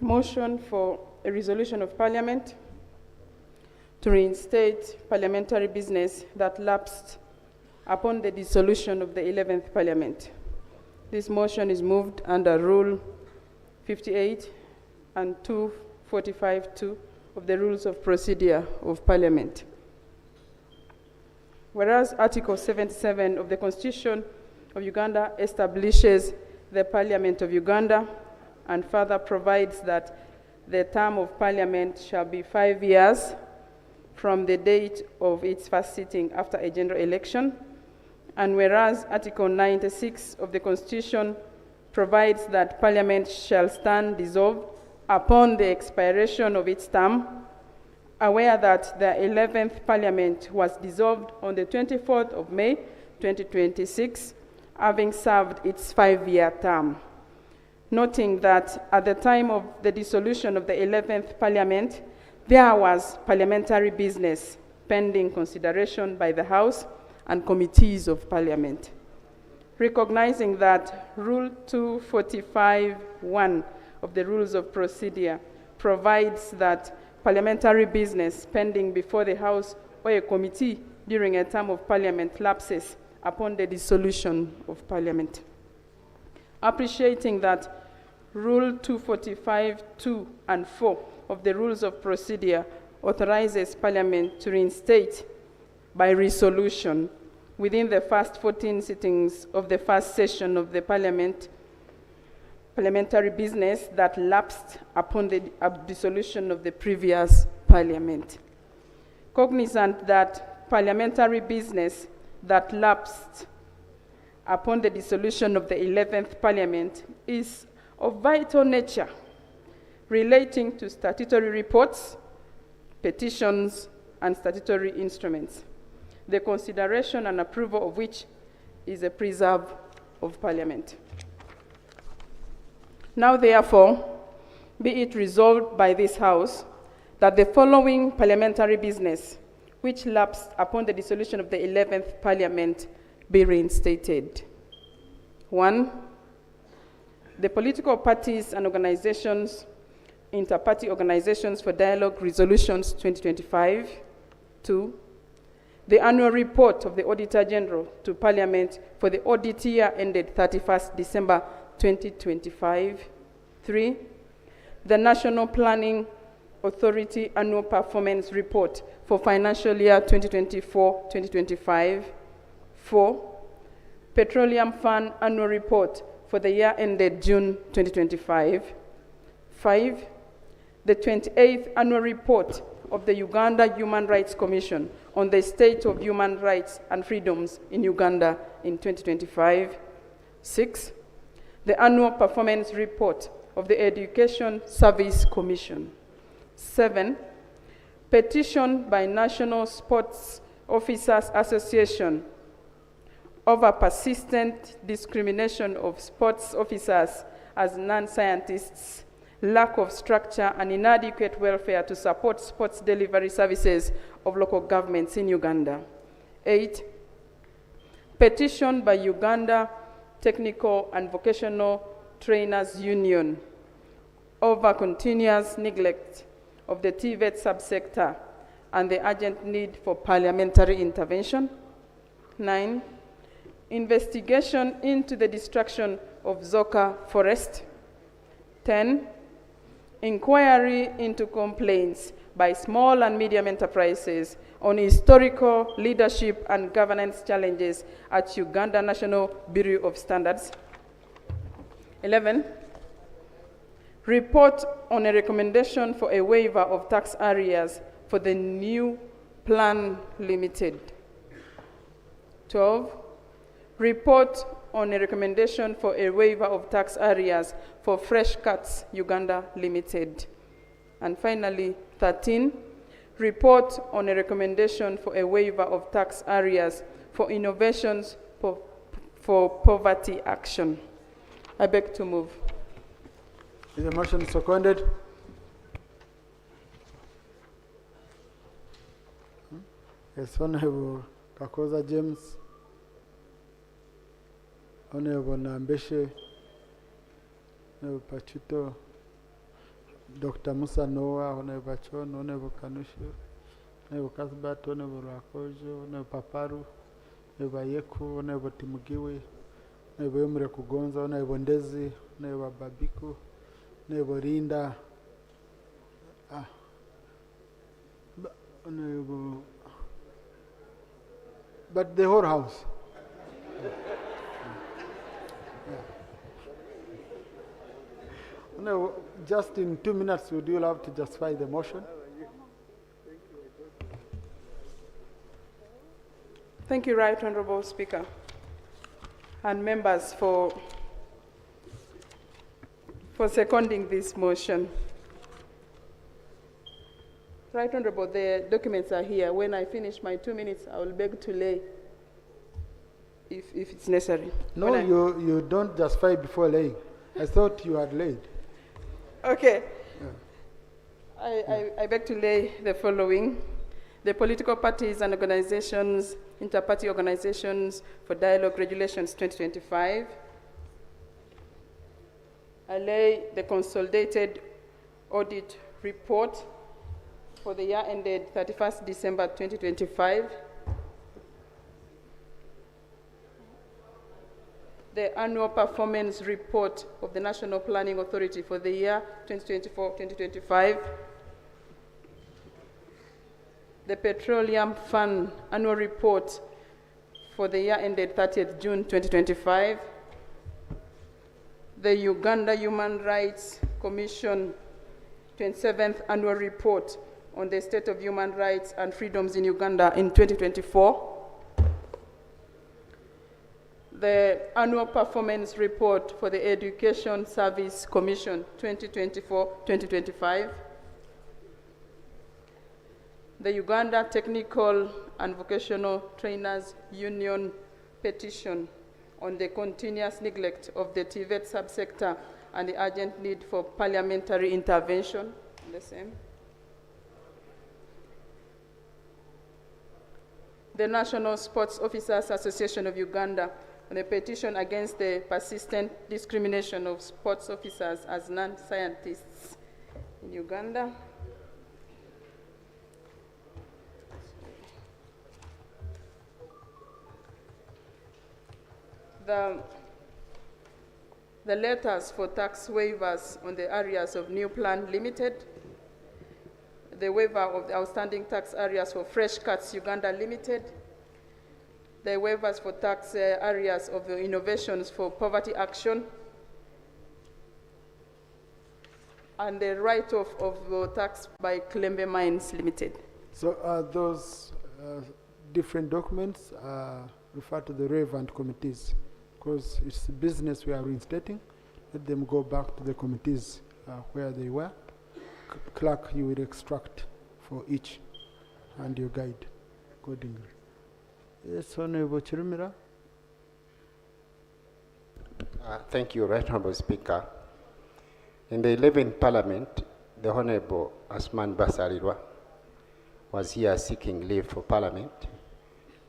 Motion for a resolution of Parliament to reinstate parliamentary business that lapsed upon the dissolution of the 11th Parliament. This motion is moved under Rule 58 and 245(2) of the Rules of Procedure of Parliament. Whereas Article 77 of the Constitution of Uganda establishes the Parliament of Uganda and further provides that the term of Parliament shall be 5 years from the date of its first sitting after a general election. And whereas Article 96 of the Constitution provides that Parliament shall stand dissolved upon the expiration of its term, aware that the 11th Parliament was dissolved on the 24th of May 2026, having served its 5-year term. Noting that at the time of the dissolution of the 11th Parliament, there was parliamentary business pending consideration by the House and committees of Parliament. Recognizing that Rule 245(1) of the Rules of Procedure provides that parliamentary business pending before the House or a committee during a term of Parliament lapses upon the dissolution of Parliament. Appreciating that Rule 245(2) and 4 of the Rules of Procedure authorizes Parliament to reinstate by resolution within the first 14 sittings of the first session of the parliamentary business that lapsed upon the dissolution of the previous Parliament. Cognizant that parliamentary business that lapsed upon the dissolution of the 11th Parliament is of vital nature, relating to statutory reports, petitions, and statutory instruments, the consideration and approval of which is a preserve of Parliament. Now, therefore, be it resolved by this House that the following parliamentary business, which lapsed upon the dissolution of the 11th Parliament, be reinstated. 1. The political parties and organizations, inter-party organizations for dialogue resolutions 2025. 2. The annual report of the Auditor General to Parliament for the audit year ended 31st December 2025. 3. The National Planning Authority Annual Performance Report for financial year 2024-2025. 4. Petroleum Fund Annual Report for the year ended June 2025. 5. The 28th Annual Report of the Uganda Human Rights Commission on the state of human rights and freedoms in Uganda in 2025. 6. The Annual Performance Report of the Education Service Commission. 7. Petition by National Sports Officers Association over persistent discrimination of sports officers as non-scientists, lack of structure, and inadequate welfare to support sports delivery services of local governments in Uganda. 8. Petition by Uganda Technical and Vocational Trainers Union over continuous neglect of the TVET subsector and the urgent need for parliamentary intervention. 9. Investigation into the destruction of Zoka Forest. 10. Inquiry into complaints by small and medium enterprises on historical leadership and governance challenges at Uganda National Bureau of Standards. 11. Report on a recommendation for a waiver of tax arrears for the new Plan Limited. 12. Report on a recommendation for a waiver of tax arrears for Fresh Cuts Uganda Limited. And finally, 13. Report on a recommendation for a waiver of tax arrears for innovations for poverty action. I beg to move. Is the motion seconded? Yes, Honorable Kakoza James, Honorable Nambeshe, Honorable Pachito, Dr. Musa Noah, Honorable Chon, Honorable Kanushu, Honorable Kasbat, Honorable Rakojo, Honorable Paparu, Honorable Yeku, Honorable Timugiwe, Honorable Emre Kugonza, Honorable Ndezi, Honorable Babiku, Honorable Rinda, Honorable, but the whole house. No, just in 2 minutes, would you have to justify the motion? Thank you, Right Honorable Speaker, and members for seconding this motion. Right Honorable, the documents are here. When I finish my 2 minutes, I will beg to lay if it's necessary. No, you don't justify before laying. I thought you had laid. Okay. Yeah. I beg to lay the following. The political parties and organizations, inter-party organizations for dialogue regulations 2025. I lay the consolidated audit report for the year ended 31st December 2025. The annual performance report of the National Planning Authority for the year 2024-2025. The Petroleum Fund annual report for the year ended 30th June 2025. The Uganda Human Rights Commission 27th annual report on the state of human rights and freedoms in Uganda in 2024. The annual performance report for the Education Service Commission 2024-2025. The Uganda Technical and Vocational Trainers Union petition on the continuous neglect of the TVET subsector and the urgent need for parliamentary intervention. The same. The National Sports Officers Association of Uganda on a petition against the persistent discrimination of sports officers as non-scientists in Uganda. The letters for tax waivers on the areas of New Plan Limited, the waiver of the outstanding tax areas for Fresh Cuts Uganda Limited, the waivers for tax areas of the innovations for poverty action, and the write-off of tax by Klembe Mines Limited. So those different documents refer to the relevant committees, because it's the business we are reinstating. Let them go back to the committees where they were. Clerk, you will extract for each and you guide accordingly. Yes, Honorable Chirumira. Thank you, Right Honorable Speaker. In the 11th Parliament, the Honorable Asman Basarirwa was here seeking leave for Parliament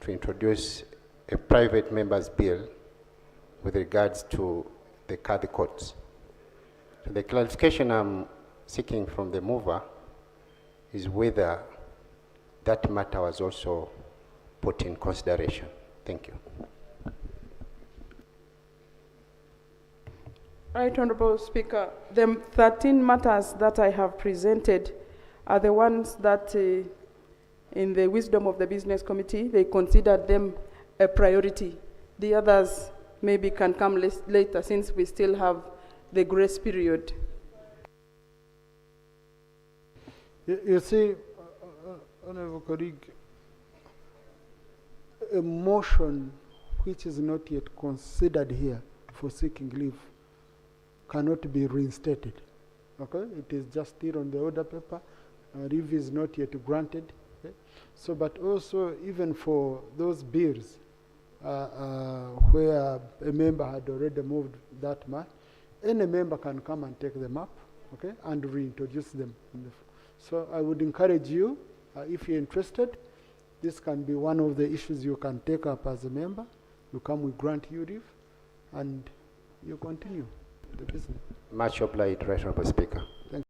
to introduce a private member's bill with regards to the Kadhi courts. So the clarification I'm seeking from the mover is whether that matter was also put in consideration. Thank you. Right Honorable Speaker, the 13 matters that I have presented are the ones that in the wisdom of the Business Committee, they considered them a priority. The others maybe can come later since we still have the grace period. You see, Honorable colleague, a motion which is not yet considered here for seeking leave cannot be reinstated. Okay, it is just here on the order paper. Leave is not yet granted. Okay? So, but also even for those bills where a member had already moved that much, any member can come and take them up, okay, and reintroduce them. So I would encourage you, if you're interested, this can be one of the issues you can take up as a member. You come, we grant you leave, and you continue the business. Much obliged, Right Honorable Speaker.